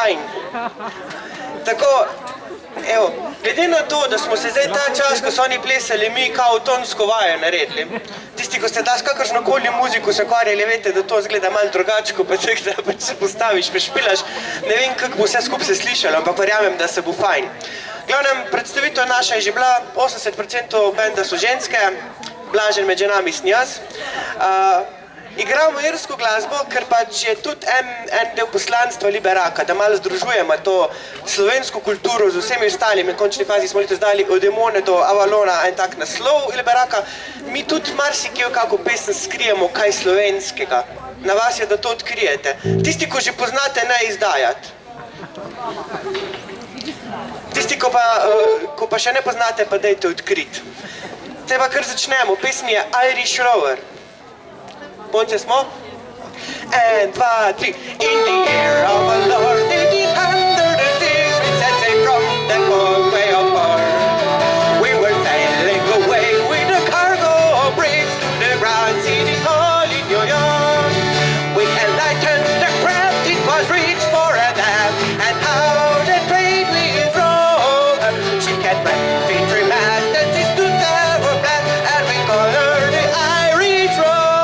fajn. Tako, evo, glede na to, da smo se zdaj ta čas, ko so oni plesali, mi kao tonsko vajo naredili. Tisti, ko ste daš kakršnokoli muziko se ukvarjali, veste, da to zgleda malo drugače, ko pa tek, da pač se postaviš, pa špilaš. Ne vem, kako bo vse skupaj se slišalo, ampak verjamem, da se bo fajn. Glavnem, predstavitev naša je že bila, 80% benda so ženske, Blažen med ženami sem jaz. Igramo irsko glasbo, ker pač je tudi en del poslanstva Liberaka, da malo združujemo to slovensko kulturo z vsemi ostalimi. V končni fazi smo letos dali od Demone do Avalona en tak naslov Liberaka. Mi tudi marsikje v kako pesem skrijemo kaj slovenskega. Na vas je, da to odkrijete. Tisti, ko že poznate, ne izdajati. Tisti, ko pa še ne poznate, pa dajte odkriti. Te pa kar začnemo. Pesmi je Irish Rover. Ponce smo? And 2, 3. In the year of our Lord 1806, we set sail from that boat way apart. We were sailing away with a cargo of bricks to the Grand City Hall in New York. We enlightened the craft, it was reached for a nap, and how the trade we drove. She kept rapid trimmed, and she stood there for black, and we called her the Irish Rover.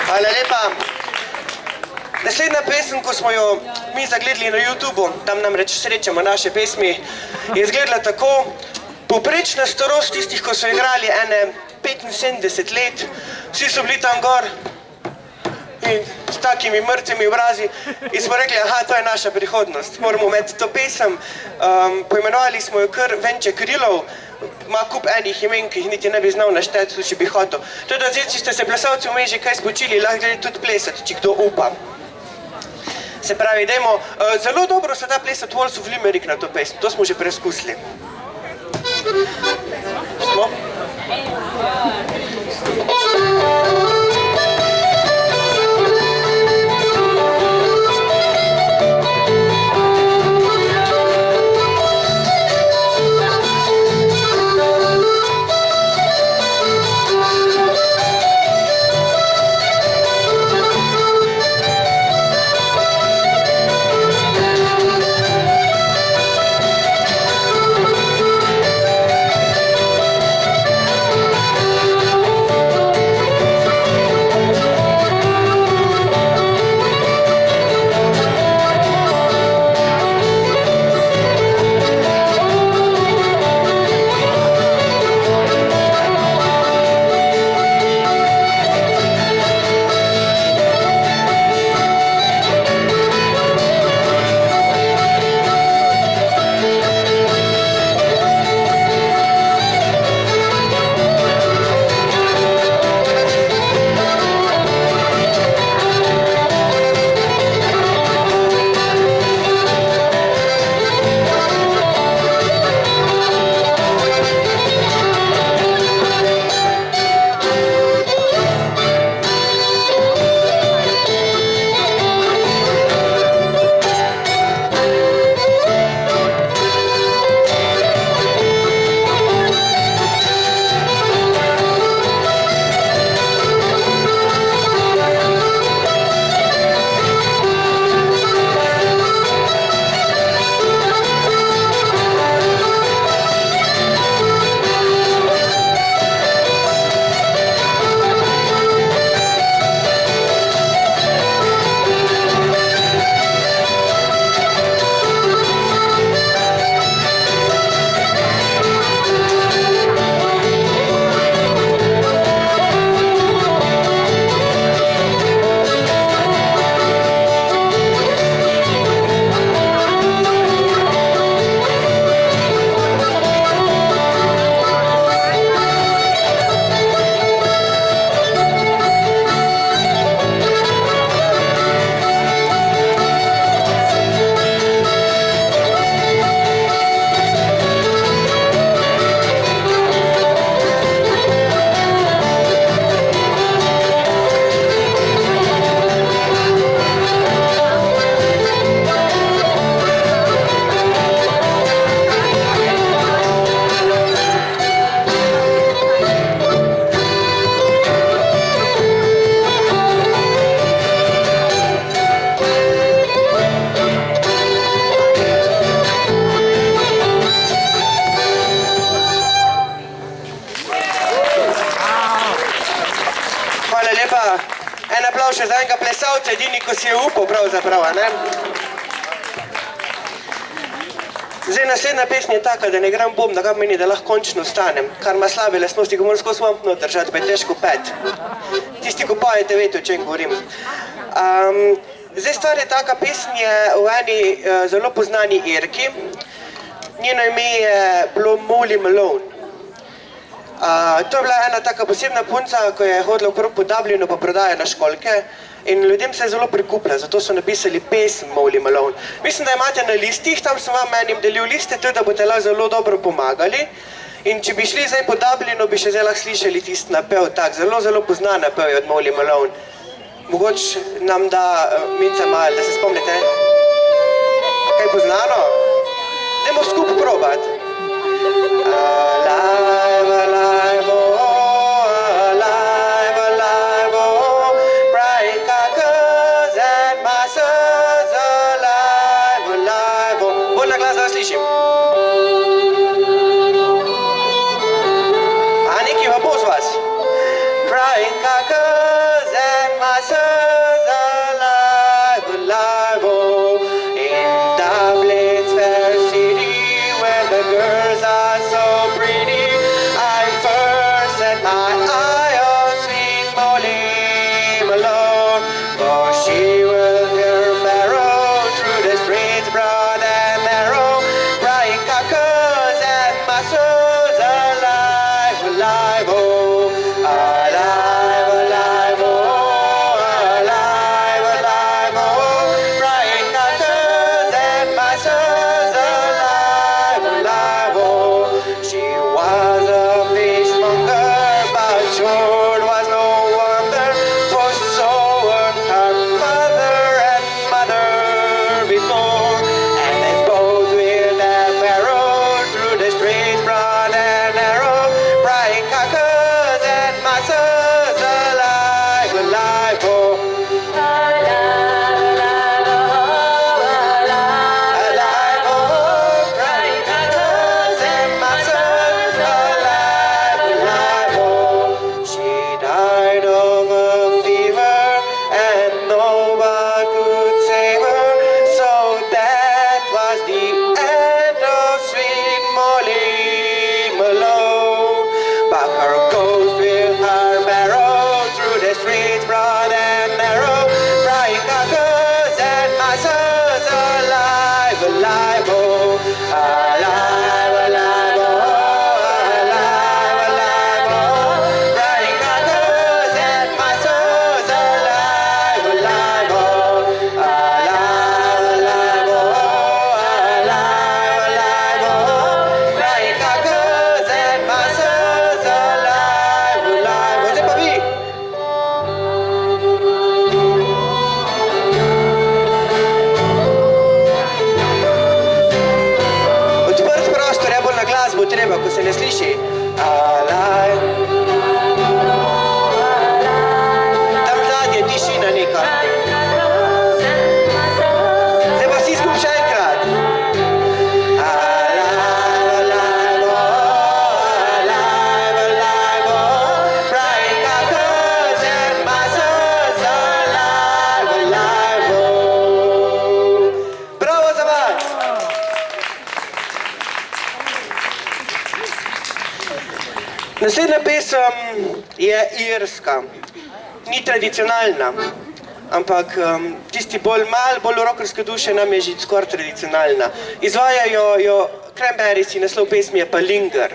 Hvala lepa. Naslednja pesem, ko smo jo mi zagledali na YouTubu, tam namreč srečamo naše pesmi, je izgledala tako. Povprečna starost tistih, ko so igrali ene 75 let, vsi so bili tam gor in s takimi mrtvimi obrazi in smo rekli, aha, to je naša prihodnost, moramo imeti to pesem. Poimenovali smo jo kar Venče Krilov, ima kup enih imen, ki jih niti ne bi znal našteti, če bi hotel. Tudi zdaj, če ste se plesalci vmes že kaj spočili, lahko gre tudi plesati, če kdo upa. Se pravi, dajmo, zelo dobro se da plesati Waltz of Limerick na to pesem, to smo že preizkusili. Smo? pa en aplav še za enega plesalca, edini, ko si je upal pravzaprav, ne? Zdaj, naslednja pesmi je taka, da ne igram bobna, kar meni, da lahko končno vstanem, kar ima slabe lastnosti, ko moram skozi vamp not držati, pa je težko pet. Tisti, ko pojete, vete, o čem govorim. Zdaj, stvar je taka, pesmi je v eni zelo poznani Irki. Njeno ime je bilo Molly Malone. To je bila ena taka posebna punca, ko je hodila okrog po Dublinu pa prodajala školjke in ljudem se je zelo prikupila, zato so napisali pesem Molly Malone. Mislim, da imate na listih, tam sem vam enim delil liste, tudi da boste lahko zelo dobro pomagali. In če bi šli zdaj po Dublinu, bi še zdaj lahko slišali tisti napev, tak zelo poznan napev je od Molly Malone. Mogoče nam da Minca malo, da se spomnite. Kaj poznano? Dajmo skupaj probati. Alive, alive, oh, alive, alive, oh, bright carcass and masses, alive, alive, oh. Bolj na glas, da slišim. A nekaj pa bo z vas. Bright carcass and masses, alive, alive, oh, in Dublin's fair city, where the girls are so pretty, I first set my eye on sweet Molly Malone, for she will hear barrow through the streets broad and narrow, bright carcass and muscles, alive, alive, oh, alive, alive, oh, alive, alive, oh, bright carcass and muscles, alive, alive, oh. She was a fishmonger, but sure was no wonder, for so were her father and mother before, and they both wheeled their barrow through the streets broad and narrow, bright carcass and muscles, alive, alive, oh. Alive, oh, bright carcass and muscles, alive, alive, oh. She died of a fever and no one could save her, so that was the end of sweet Molly Malone. But her ghost with her barrow through the streets broad and narrow, bright carcass and muscles, alive, alive, oh, alive, alive, oh, alive, alive, oh, bright carcass and muscles, alive, alive, oh, alive, alive, oh, alive, alive, oh, bright carcass and muscles, alive, alive. Vamos para mí. Odprt prostor, ja bolj na glas bo treba, ko se ne sliši. Alive. Tam zadnje tišina neka. Zdaj pa vsi skupaj še enkrat. Alive, alive, oh, alive, alive, oh, bright carcass and muscles, alive, alive, oh. Bravo za vas! Naslednja pesem je irska. Ni tradicionalna, ampak tisti bolj rockerske duše nam je že skoraj tradicionalna. Izvajajo jo Cranberries in naslov pesmi je pa Linger.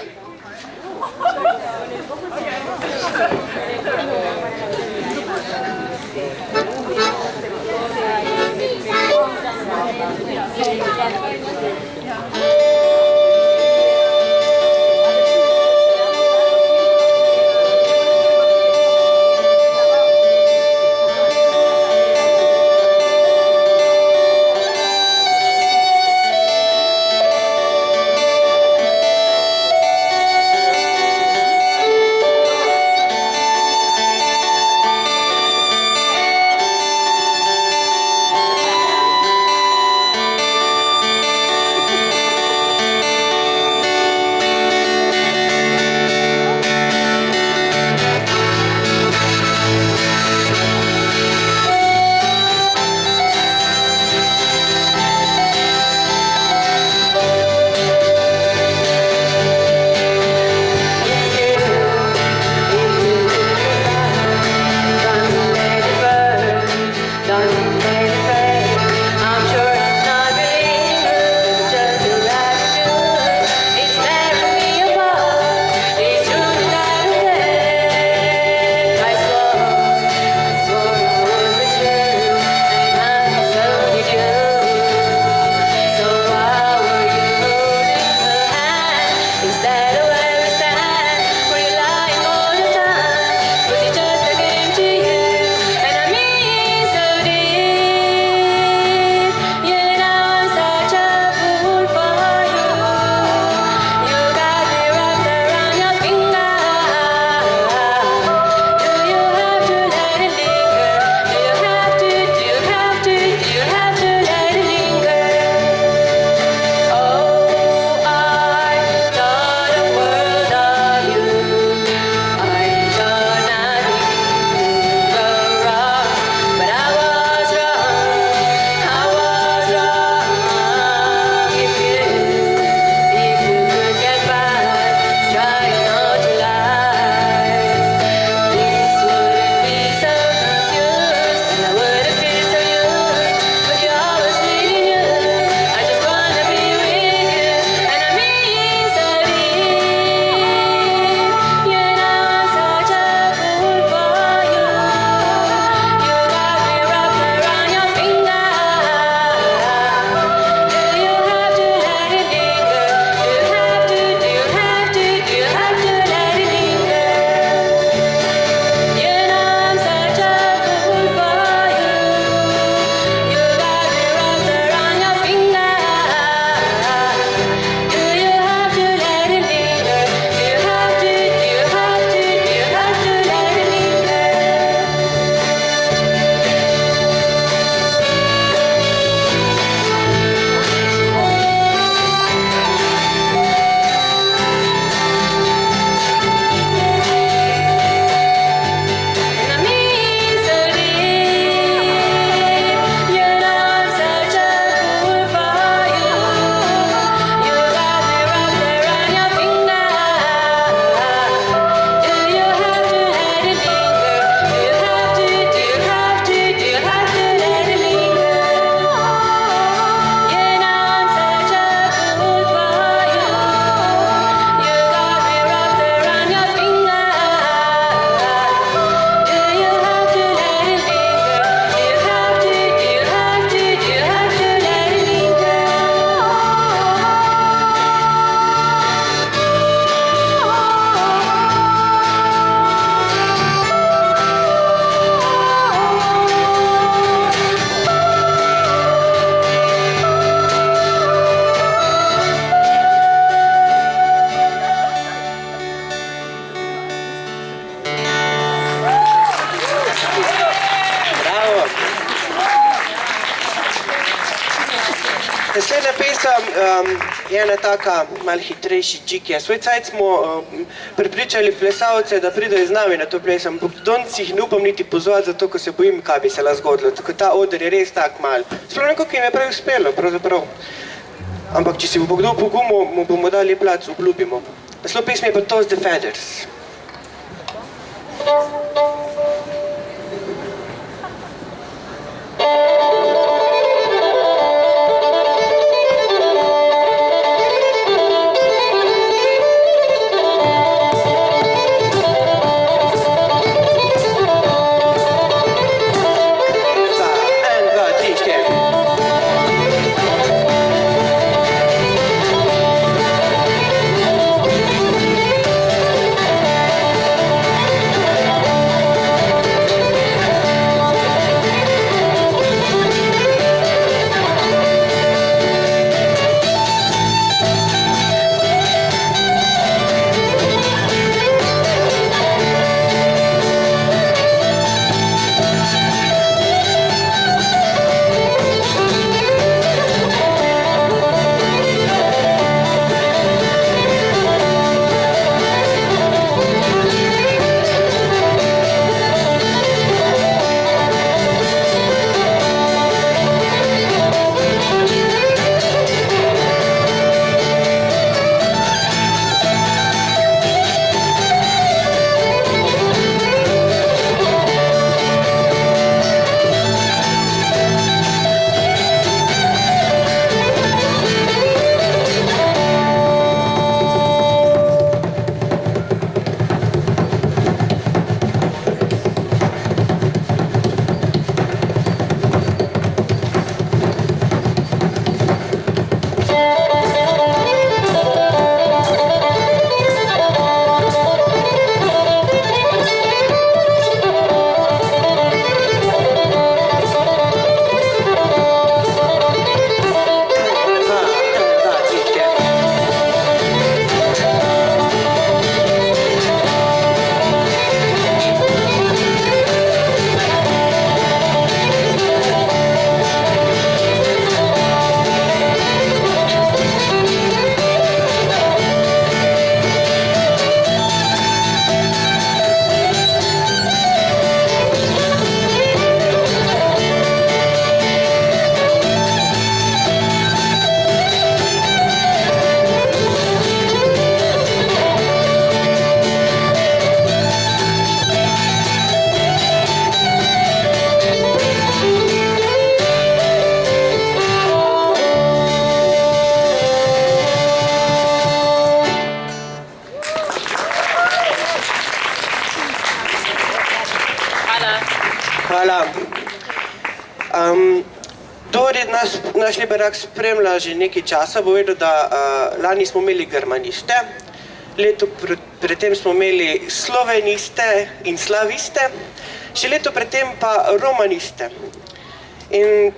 pesem je ena taka malo hitrejši džikija. Svoj cajt smo pripričali plesalce, da pridejo z nami na to ples, ampak danes jih ne upam niti pozvati, zato ko se bojim, kaj bi se lahko zgodilo. Tako ta oder je res tak mal. Sploh nekako jim je prej uspelo, pravzaprav. Ampak če si bo kdo pogumil, mu bomo dali plac, obljubimo. Naslov pesmi je pa Toss the Feathers. Hvala. Kdor je naš liberak spremlja že nekaj časa, bo vedel, da lani smo imeli germaniste, leto predtem smo imeli sloveniste in slaviste, še leto predtem pa romaniste. In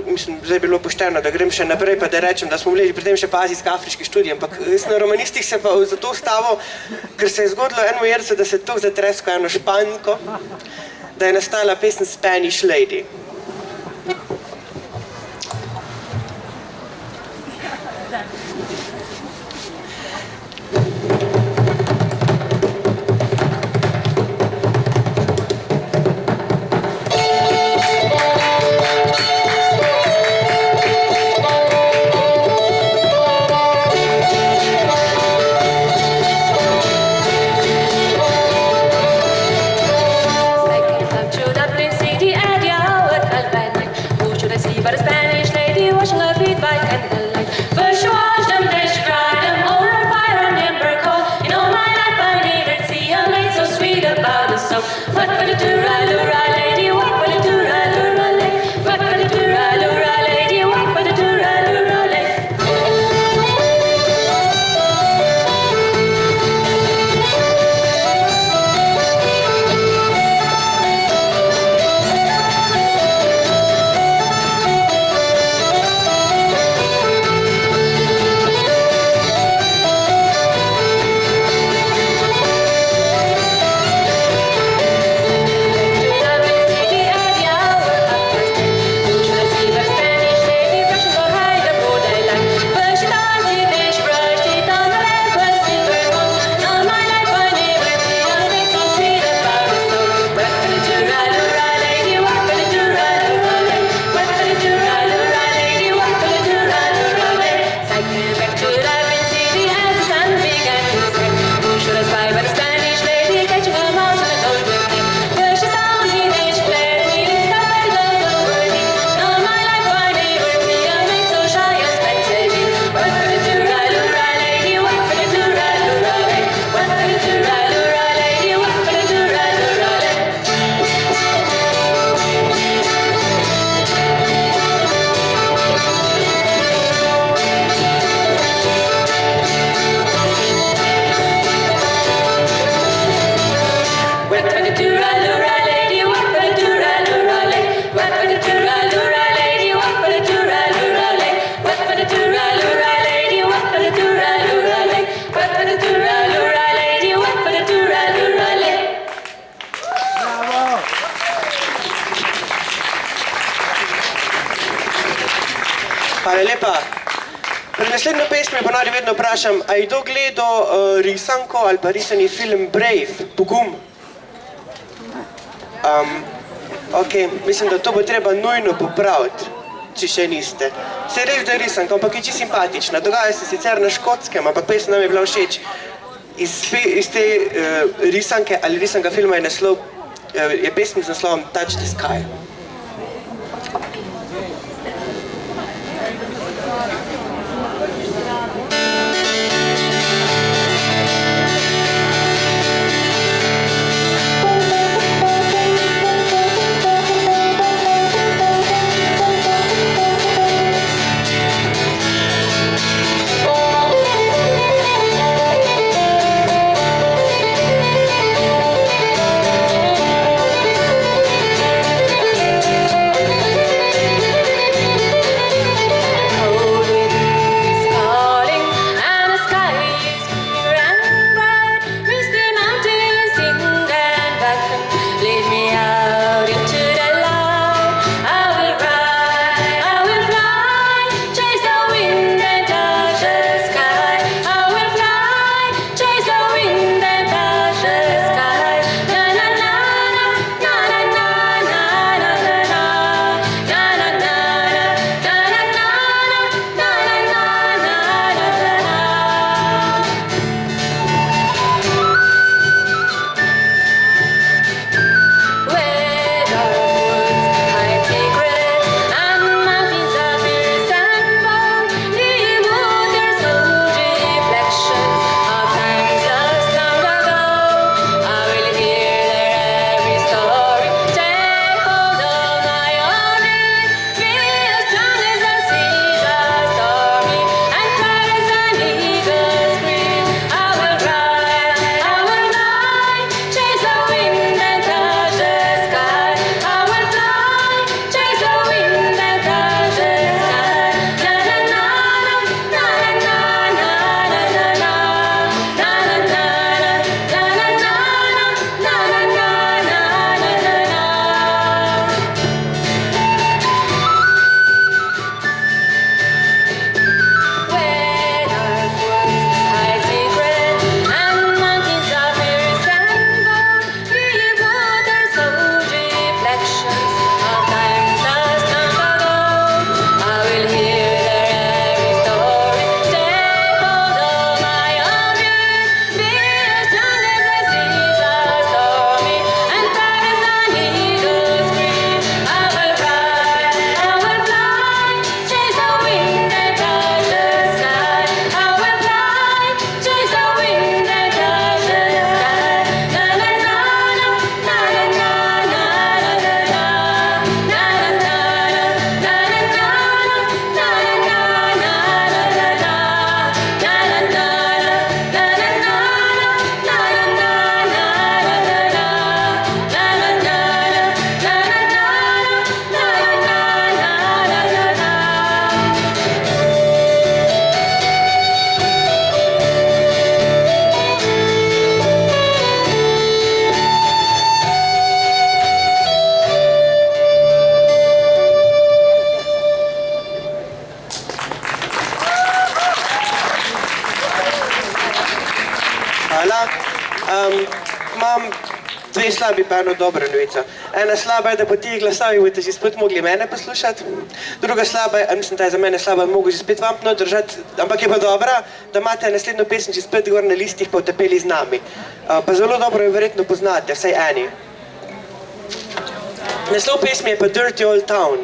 mislim, zdaj je bilo pošteno, da grem še naprej, pa da rečem, da smo bili predtem še pa azijsko-afriški študij, ampak jaz na romanistih se pa zato ustavil, ker se je zgodilo eno jerce, da se je toliko zatresko eno španko, da je nastala pesem Spanish Lady. Hvala lepa. Pri naslednjo pesmi ponavadi vedno vprašam, a je kdo gledal risanko ali pa risani film Brave, Pogum? Ok, mislim, da to bo treba nujno popraviti, če še niste. Se je res, da je risanka, ampak je čisto simpatična. Dogaja se sicer na Škotskem, ampak pesem nam je bila všeč. Iz te risanke ali risanka filma je pesem z naslovom Touch the Sky. Imam dve slabi pa eno dobro novico. Ena slaba je, da po tih glasovih boste že spet mogli mene poslušati. Druga slaba je, mislim, da je za mene slaba, da mogo že spet vam držati, ampak je pa dobra, da imate naslednjo pesem že spet gor na listih pa utepeli z nami. Pa zelo dobro jo verjetno poznate, vsaj eni. Naslov pesmi je pa Dirty Old Town.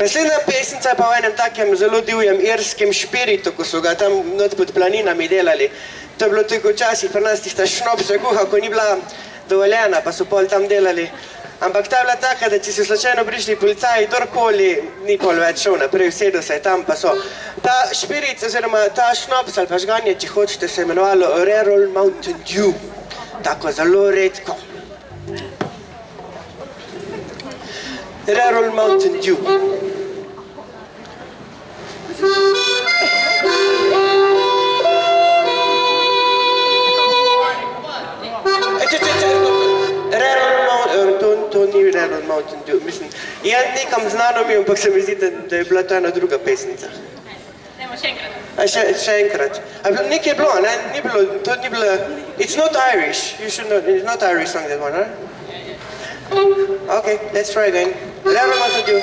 Naslednja pesnica je pa v enem takem zelo divjem irskem špiritu, ko so ga tam not pod planinami delali. To je bilo tako včasih pri nas tista šnopsa kuha, ko ni bila dovoljena, pa so pol tam delali. Ampak ta je bila taka, da če so slučajno prišli policaji, kdorkoli ni pol več šel naprej, vsedel se je tam, pa so. Ta špiric, oziroma ta šnops ali pa žganje, če hočete, se je imenovalo Rerol Mountain Dew. Tako zelo redko. Rerol Mountain Dew. To ni Rerol Mountain Dew, mislim, je nekam znano mi, ampak se mi zdi, da je bila to ena druga pesnica. Dajmo še enkrat. Še enkrat. Nekaj je bilo, ne? Ni bilo, to ni bilo, it's not Irish, you should know, it's not Irish song that one, huh? Okay, let's try again. Rerol Mountain Dew.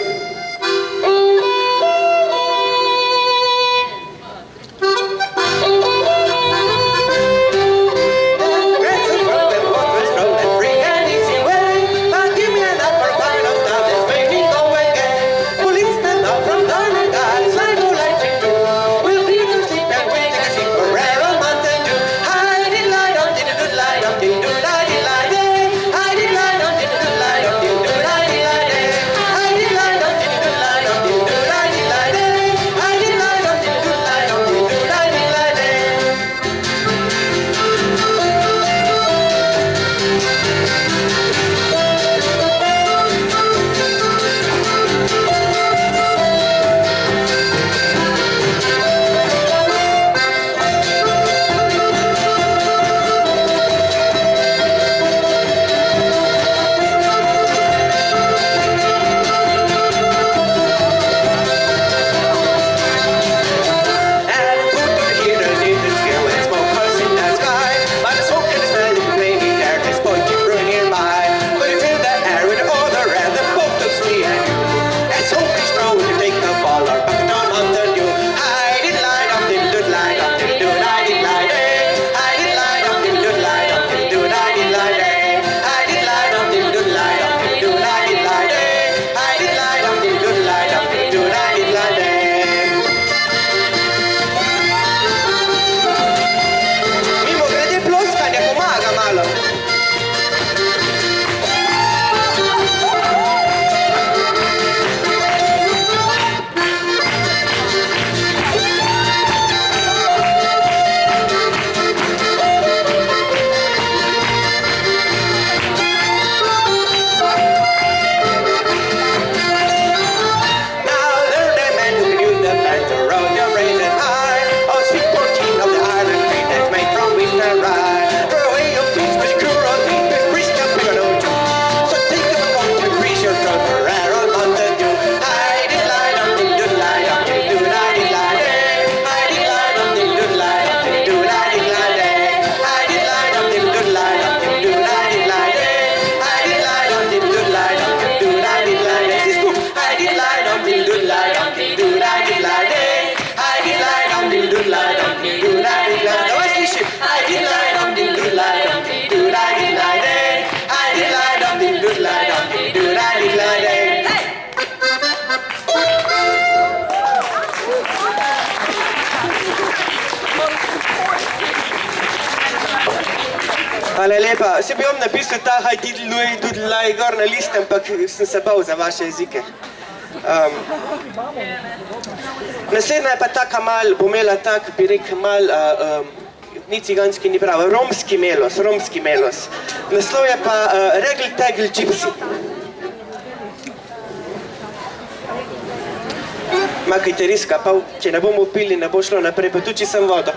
Hvala lepa. Se bi vam napisal ta haj diddluj, dudlaj gor na list, ampak sem se bal za vaše jezike. Naslednja je pa taka mal, bo imela tak, bi rekel, mal, ni ciganski, ni pravo, romski melos. Naslov je pa Regl Tegl Gypsy. Makajte riska, pa če ne bomo pili, ne bo šlo naprej, pa tudi če sem vodo.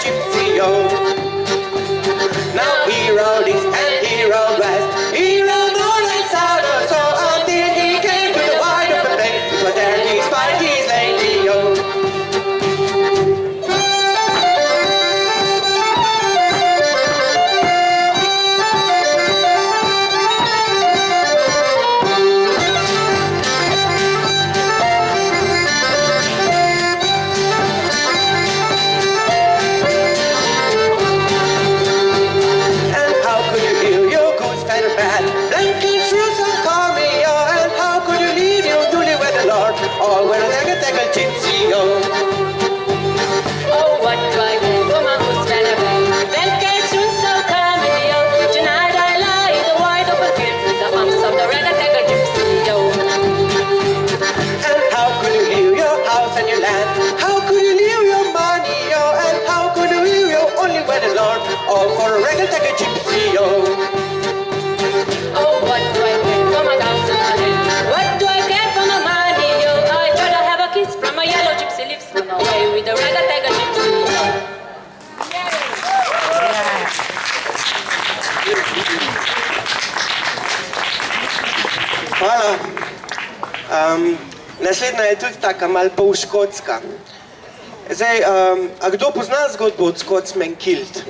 gypsy, yo. Now he rode east and he rode west, he rode north and south, so until he came to the wide open plain. It was there he spied his lady, yo. Hvala. Naslednja je tudi taka malo polškotska. Zdaj, a kdo pozna zgodbo od Scotsman Killed?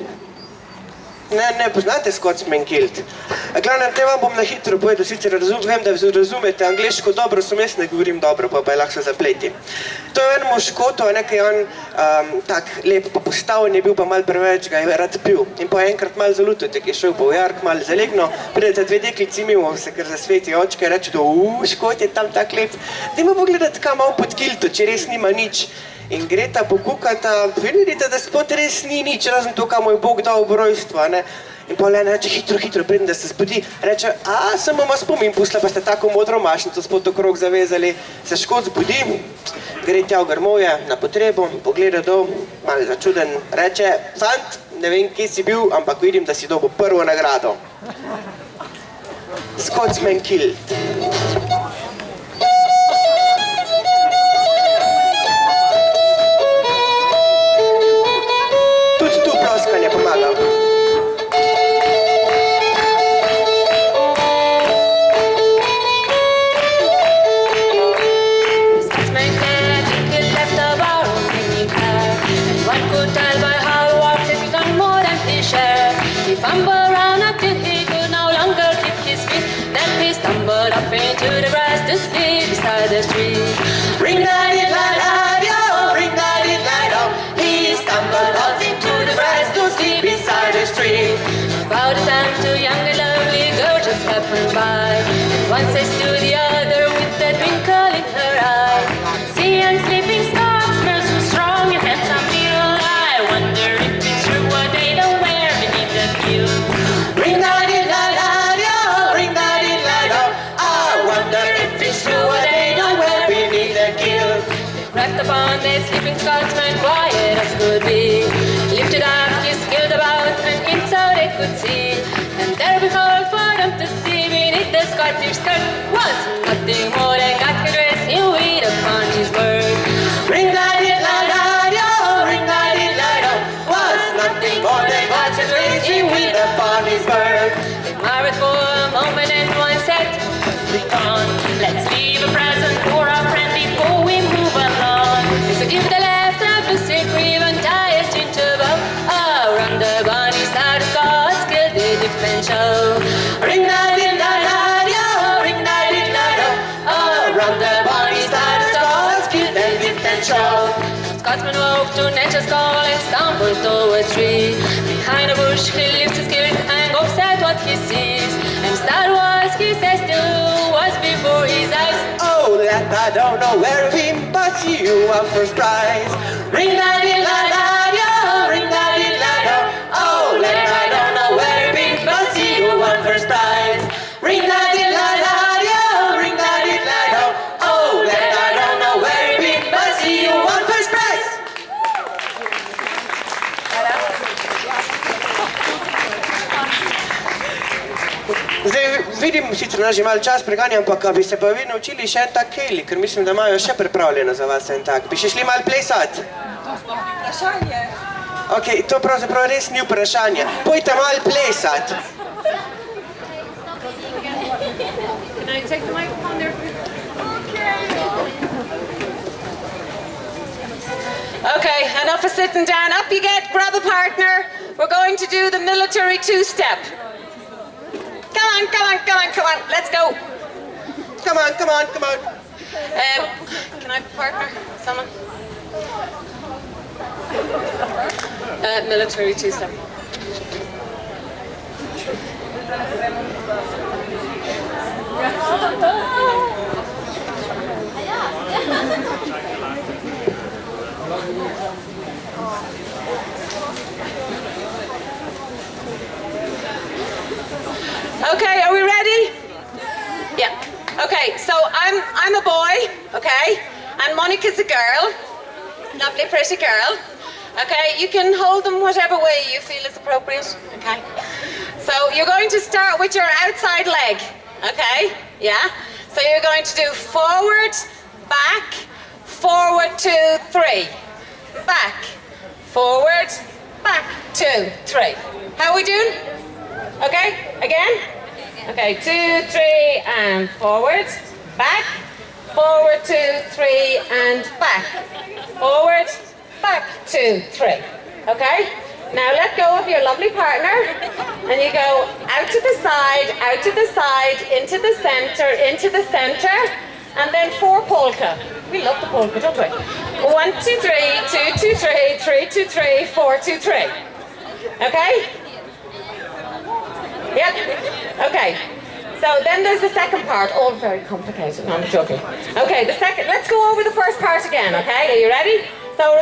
Ne poznate Scotsman Killed? Glavnem, te vam bom na hitro povedal, sicer vem, da razumete angleško dobro, sem jaz ne govorim dobro, pa je lahko se zapleti. To je enemu Škotu, nekaj on tak lep pa postavljen je bil, pa malo preveč ga je rad pil. In pa enkrat malo zalutil, tak je šel po jark, malo zalegno, pridete dve deklici mimo, se kar zasveti očka in reče, da Škot je tam tak lep. Dajmo pogledati, kam on pod kilto, če res nima nič. In greta pokukata, vidite, da spod res ni nič, razen to, kam mu je Bog dal obrojstvo, ne. In pa Lena reče, hitro, preden da se zbudi, reče, sem vam spomin pustila, pa ste tako modro mašnico spod okrog zavezali, se Škot zbudi, gre tja v grmovje na potrebo, pogleda dol, malo začuden, reče, fant, ne vem, kje si bil, ampak vidim, da si dobil prvo nagrado. Scotsman Killed. Tudi tu ploskanje pomaga. The street. Ring-a-dee-la-la-yo, ring-a-dee-la-lo. He stumbled off into the grass to sleep beside the street. About the time two young and lovely girls just happened by. And one says to the other with that twinkle in her eye, see, I'm sleeping Scotsman, so strong and handsome feel. I wonder if it's true what they don't wear beneath the pew. Ring-a-dee-la-la-yo, ring-a-dee-la-lo. I wonder if it's true what cracked upon that sleeping Scotsman, quiet as could be. Lifted up his skirt about, and in so they could see. And there behold for them to see beneath the Scottish skirt was nothing more than God could rest in wait upon his word. Ring-a-dee-la-la-yo, ring-a-dee-la-lo, was nothing more than God could rest in wait upon his word. They married for a moment and one said, "Begone, let's leave a present for our friend before we move along." So give the left up to sick grieve and tie it into a bow. Around the bonny side of Scots Kill the different show. Ring-a-dee-la-la-yo, ring-a-dee-la-lo. Around the bonny side of Scots Kill the different show. Scotsman woke to nature's call and stumbled towards a tree. Behind a bush he lifts his skirt and gawks at what he sees. And Star Wars he says to was before his eyes. Oh, that I don't know where I've been, but you are first prize. Ring-a-dee-la-la-yo, ring-a-dee-la-lo. Oh, that I don't know where I've been, but you are first prize. Ring-a-dee-la-la-yo, ring-a-dee-la-lo. Oh, that I don't know where I've been, but you are first prize. Zdaj vidim, sicer nas že malo čas preganja, ampak bi se pa vi naučili še en tak kejli, ker mislim, da imajo še pripravljeno za vas en tak. Bi še šli malo plesati? Vprašanje. Ok, to pravzaprav res ni vprašanje. Pojte malo plesati. Can I take the microphone there? Okay, enough of sitting down. Up you get, grab a partner. We're going to do the military two-step. Come on, come on, come on, come on. Let's go. Come on, come on, come on. Can I have a partner? Someone? Military two-step. Okay, are we ready? Yeah. Okay, so I'm a boy, okay, and Monica's a girl, lovely pretty girl. Okay, you can hold them whatever way you feel is appropriate. Okay. So you're going to start with your outside leg. Okay? Yeah? So you're going to do forward, back, forward, 2, 3. Back, forward, back, 2, 3. How are we doing? Okay? Again? Okay, 2, 3, and forward, back, forward, 2, 3, and back. Forward, back, 2, 3. Okay? Now let go of your lovely partner and you go out to the side, into the center, and then 4 polka. We love the polka, don't we? 1, 2, 3, 2, 2, 3, 3, 2, 3, 4, 2, 3. Okay? Yep. Okay. So then there's the second part, all very complicated. No, I'm joking. Okay, let's go over the first part again, okay? Are you ready? So